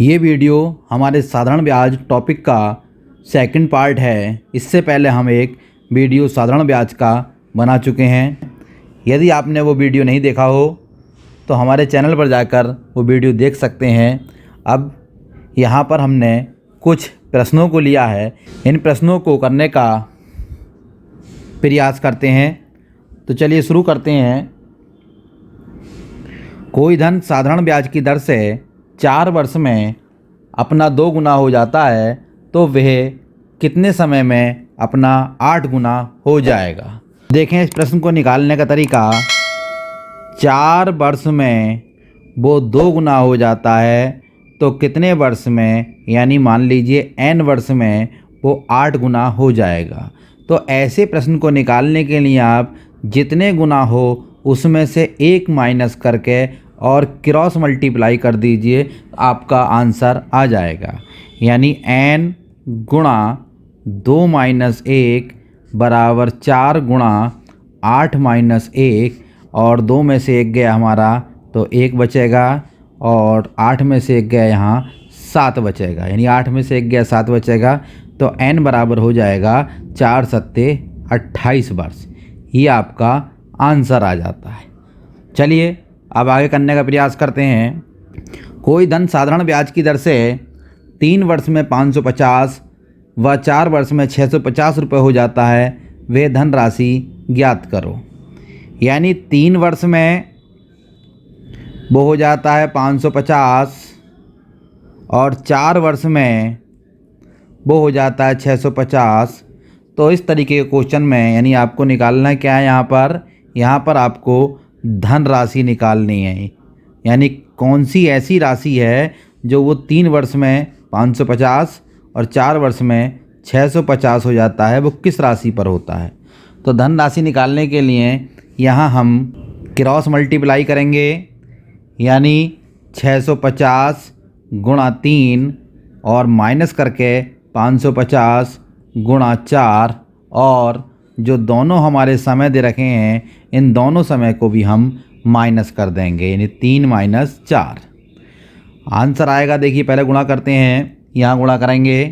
ये वीडियो हमारे साधारण ब्याज टॉपिक का सेकंड पार्ट है। इससे पहले हम एक वीडियो साधारण ब्याज का बना चुके हैं। यदि आपने वो वीडियो नहीं देखा हो तो हमारे चैनल पर जाकर वो वीडियो देख सकते हैं। अब यहाँ पर हमने कुछ प्रश्नों को लिया है। इन प्रश्नों को करने का प्रयास करते हैं। तो चलिए शुरू करते हैं। कोई धन साधारण ब्याज की दर से 4 वर्ष में अपना 2 गुना हो जाता है तो वह कितने समय में अपना 8 गुना हो जाएगा। देखें इस प्रश्न को निकालने का तरीका। 4 वर्ष में वो 2 गुना हो जाता है तो कितने वर्ष में, यानी मान लीजिए n वर्ष में वो 8 गुना हो जाएगा। तो ऐसे प्रश्न को निकालने के लिए आप जितने गुना हो उसमें से 1 माइनस करके और क्रॉस मल्टीप्लाई कर दीजिए, आपका आंसर आ जाएगा। यानी n गुणा 2 माइनस 1 बराबर 4 गुणा 8 माइनस 1, और 2 में से 1 गया हमारा तो 1 बचेगा, और 8 में से 1 गया यहाँ 7 बचेगा। यानी 8 में से 1 गया 7 बचेगा। तो n बराबर हो जाएगा 4 सत्ते 28 वर्ष। ये आपका आंसर आ जाता है। चलिए अब आगे करने का प्रयास करते हैं। कोई धन साधारण ब्याज की दर से 3 वर्ष में 550 व 4 वर्ष में 650 रुपये हो जाता है, वह धन राशि ज्ञात करो। यानी 3 वर्ष में वो हो जाता है 550 और 4 वर्ष में वो हो जाता है 650। तो इस तरीके के क्वेश्चन में यानी आपको निकालना क्या है, यहाँ पर आपको धन राशि निकालनी है। यानी कौन सी ऐसी राशि है जो वो 3 वर्ष में 550 और 4 वर्ष में 650 हो जाता है, वो किस राशि पर होता है। तो धन राशि निकालने के लिए यहाँ हम क्रॉस मल्टीप्लाई करेंगे। यानी 650 गुणा 3 और माइनस करके 550 गुणा 4, और जो दोनों हमारे समय दे रखे हैं इन दोनों समय को भी हम माइनस कर देंगे। यानी 3 माइनस 4 आंसर आएगा। देखिए पहले गुणा करते हैं। यहाँ गुणा करेंगे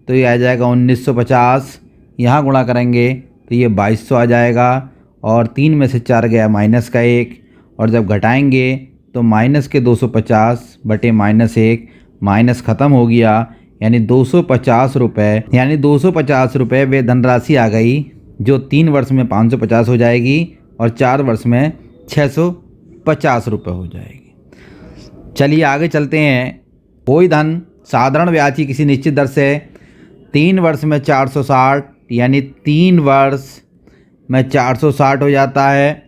तो ये आ जाएगा 1950। यहाँ गुणा करेंगे तो ये 2200 आ जाएगा, और 3 में से 4 गया माइनस का 1, और जब घटाएंगे तो माइनस के 250 बटे माइनस 1, माइनस ख़त्म हो गया। यानी 250 रुपये, यानी 250 रुपये वे धनराशि आ गई जो 3 वर्ष में 550 हो जाएगी और 4 वर्ष में 650 रुपये हो जाएगी। चलिए आगे चलते हैं। कोई धन साधारण ब्याज की किसी निश्चित दर से 3 वर्ष में 460, यानी 3 वर्ष में 460 हो जाता है,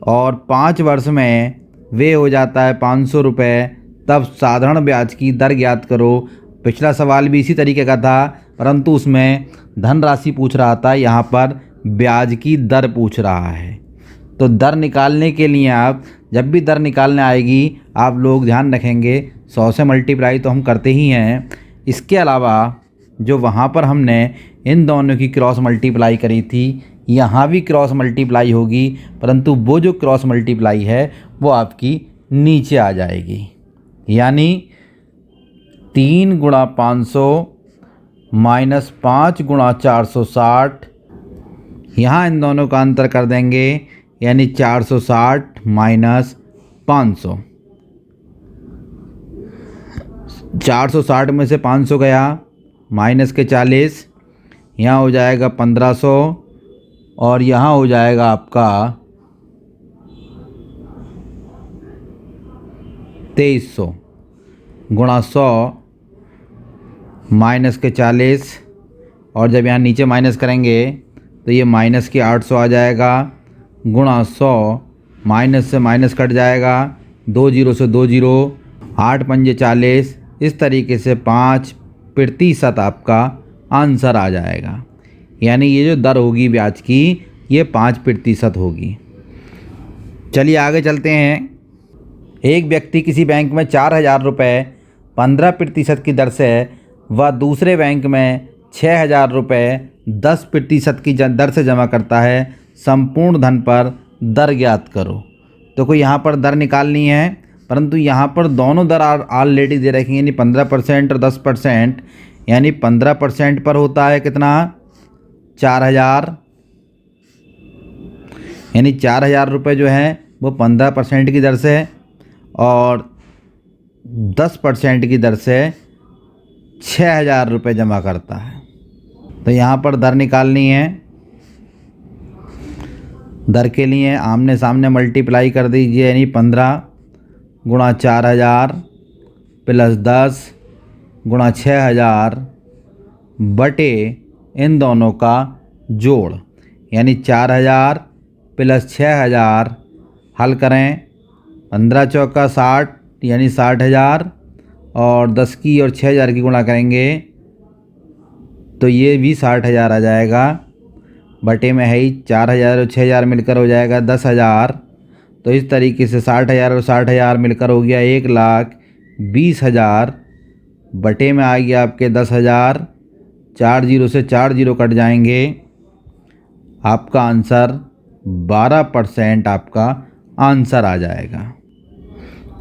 और 5 वर्ष में वे हो जाता है 500 रुपये। तब साधारण ब्याज की दर ज्ञात करो। पिछला सवाल भी इसी तरीके का था, परंतु उसमें धन राशि पूछ रहा था, यहाँ पर ब्याज की दर पूछ रहा है। तो दर निकालने के लिए आप जब भी दर निकालने आएगी आप लोग ध्यान रखेंगे 100 से मल्टीप्लाई तो हम करते ही हैं। इसके अलावा जो वहाँ पर हमने इन दोनों की क्रॉस मल्टीप्लाई करी थी, यहाँ भी क्रॉस मल्टीप्लाई होगी, परंतु वो जो क्रॉस मल्टीप्लाई है वो आपकी नीचे आ जाएगी। यानी 3 गुणा 500 माइनस 5 गुणा 460, यहाँ इन दोनों का अंतर कर देंगे। यानी 460 माइनस 500, 460 में से 500 गया माइनस के 40, यहाँ हो जाएगा 1500, और यहाँ हो जाएगा आपका 2300 गुणा 100 माइनस के 40, और जब यहाँ नीचे माइनस करेंगे तो ये माइनस के 800 आ जाएगा, गुणा 100, माइनस से माइनस कट जाएगा, 2 जीरो से 2 जीरो, 8 पंजे 40। इस तरीके से 5% आपका आंसर आ जाएगा। यानी ये जो दर होगी ब्याज की ये 5% होगी। चलिए आगे चलते हैं। एक व्यक्ति किसी बैंक में 4000 रुपये 15% की दर से व दूसरे बैंक में 6000 रुपये 10% की दर से जमा करता है। संपूर्ण धन पर दर ज्ञात करो। तो कोई यहाँ पर दर निकालनी है, परंतु यहाँ पर दोनों दर ऑलरेडी दे रखी हैं, यानी 15% और 10%, यानी 15% पर होता है कितना 4,000, यानी 4,000 रुपये जो है वो 15% की दर से और 10% की दर से 6,000 रुपये जमा करता है। तो यहाँ पर दर निकालनी है। दर के लिए आमने सामने मल्टीप्लाई कर दीजिए, यानी 15 गुणा 4,000 प्लस 10 गुणा 6,000 बटे इन दोनों का जोड़, यानी 4,000 प्लस 6,000 हल करें, 15 चौका 60 यानी 60,000 और 10 की और 6,000 की गुणा करेंगे तो ये भी 60,000 आ जाएगा। बटे में है ही 4,000 और 6,000 मिलकर हो जाएगा 10,000। तो इस तरीके से 60,000 और 60,000 मिलकर हो गया 1,20,000। बटे में आ गया आपके 10,000। 4 जीरो से 4 जीरो कट जाएंगे। आपका आंसर 12% आपका आंसर आ जाएगा।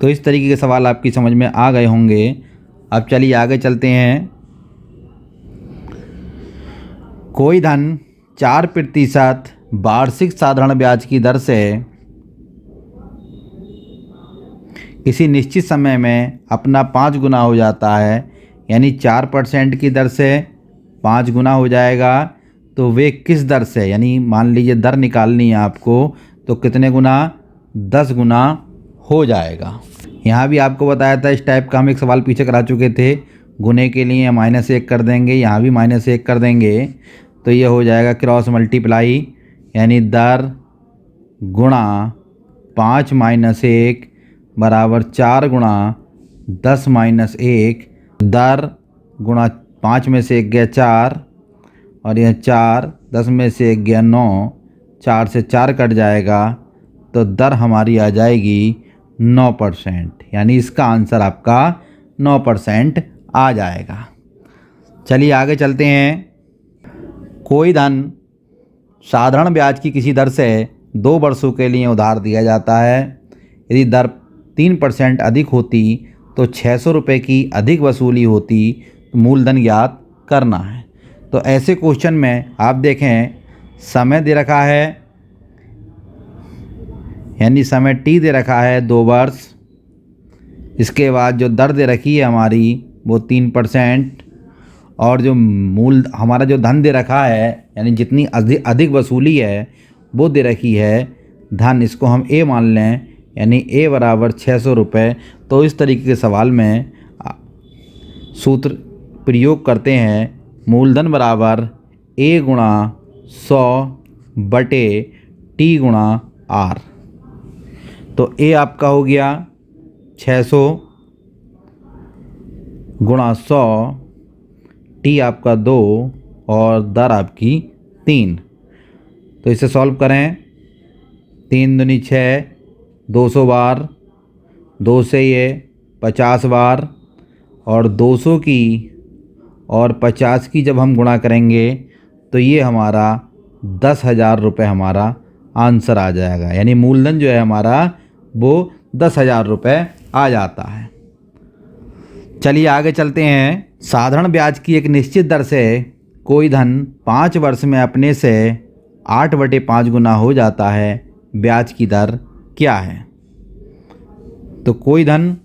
तो इस तरीके के सवाल आपकी समझ में आ गए होंगे। अब चलिए आगे चलते हैं। कोई धन 4% वार्षिक साधारण ब्याज की दर से किसी निश्चित समय में अपना 5 गुना हो जाता है, यानी 4% की दर से 5 गुना हो जाएगा। तो वे किस दर से, यानी मान लीजिए दर निकालनी है आपको, तो कितने गुना, 10 गुना हो जाएगा। यहाँ भी आपको बताया था, इस टाइप का हम एक सवाल पीछे करा चुके थे। गुने के लिए -1 कर देंगे, यहाँ भी -1 कर देंगे तो ये हो जाएगा क्रॉस मल्टीप्लाई, यानी दर गुणा 5 - 1 बराबर 4 गुणा 10 - 1। दर गुणा 5 में से 1 गया 4 और यह 4, 10 में से 1 गया 9, 4 से 4 कट जाएगा तो दर हमारी आ जाएगी 9%, यानी इसका आंसर आपका 9% आ जाएगा। चलिए आगे चलते हैं। कोई धन साधारण ब्याज की किसी दर से 2 वर्षों के लिए उधार दिया जाता है। यदि दर 3% अधिक होती तो 600 रुपये की अधिक वसूली होती, तो मूलधन ज्ञात करना है। तो ऐसे क्वेश्चन में आप देखें, समय दे रखा है, यानी समय T दे रखा है 2 वर्ष। इसके बाद जो दर दे रखी है हमारी वो 3%, और जो हमारा जो धन दे रखा है, यानी जितनी अधिक वसूली है वो दे रखी है धन, इसको हम A मान लें, यानी A बराबर 600 रुपये। तो इस तरीके के सवाल में सूत्र प्रयोग करते हैं, मूलधन बराबर A गुणा 100 बटे T गुणा R। तो A आपका हो गया 600 गुणा 100, T आपका 2 और दर आपकी 3। तो इसे सॉल्व करें, 3 दूनी 6, 200 बार, 2 से ये 50 बार, और 200 की और 50 की जब हम गुणा करेंगे तो ये हमारा 10,000 रुपये हमारा आंसर आ जाएगा, यानी मूलधन जो है हमारा वो 10,000 रुपये आ जाता है। चलिए आगे चलते हैं। साधारण ब्याज की एक निश्चित दर से कोई धन 5 वर्ष में अपने से 8/5 गुना हो जाता है, ब्याज की दर क्या है? तो कोई धन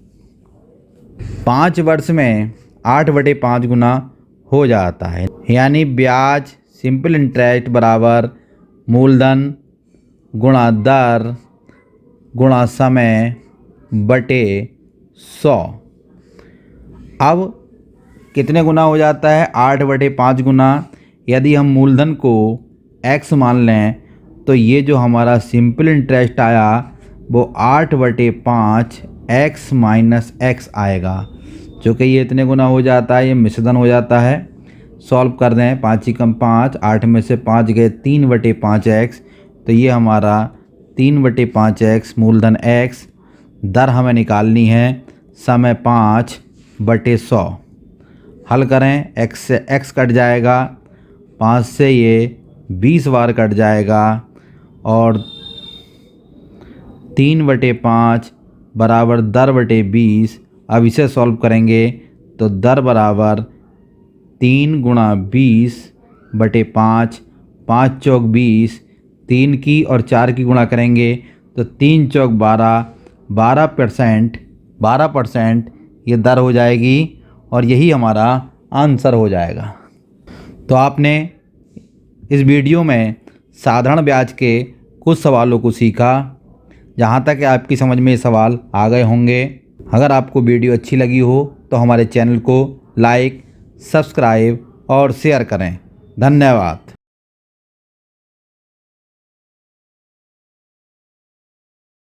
5 वर्ष में 8/5 गुना हो जाता है, यानी ब्याज सिंपल इंटरेस्ट बराबर मूलधन गुणा दर गुणा समय बटे 100। अब कितने गुना हो जाता है? 8/5 गुना। यदि हम मूलधन को x मान लें तो ये जो हमारा सिंपल इंटरेस्ट आया वो 8/5 x माइनस x आएगा, जो कि ये इतने गुना हो जाता है, ये मिश्रधन हो जाता है। सॉल्व कर दें, 5 × 5, 8 में से 5 गए 3/5x, तो ये हमारा 3/5x मूलधन x। दर हमें निकालनी है, समय 5/100। हल करें, x से x कट जाएगा, 5 से ये 20 बार कट जाएगा, और 3/5 बराबर दर बटे 20। अब इसे सॉल्व करेंगे तो दर बराबर 3 गुणा 20 बटे 5, 5 चौक 20, 3 की और 4 की गुणा करेंगे तो 3 चौक 12, 12% ये दर हो जाएगी और यही हमारा आंसर हो जाएगा। तो आपने इस वीडियो में साधारण ब्याज के कुछ सवालों को सीखा। जहाँ तक आपकी समझ में ये सवाल आ गए होंगे। अगर आपको वीडियो अच्छी लगी हो तो हमारे चैनल को लाइक, सब्सक्राइब और शेयर करें। धन्यवाद।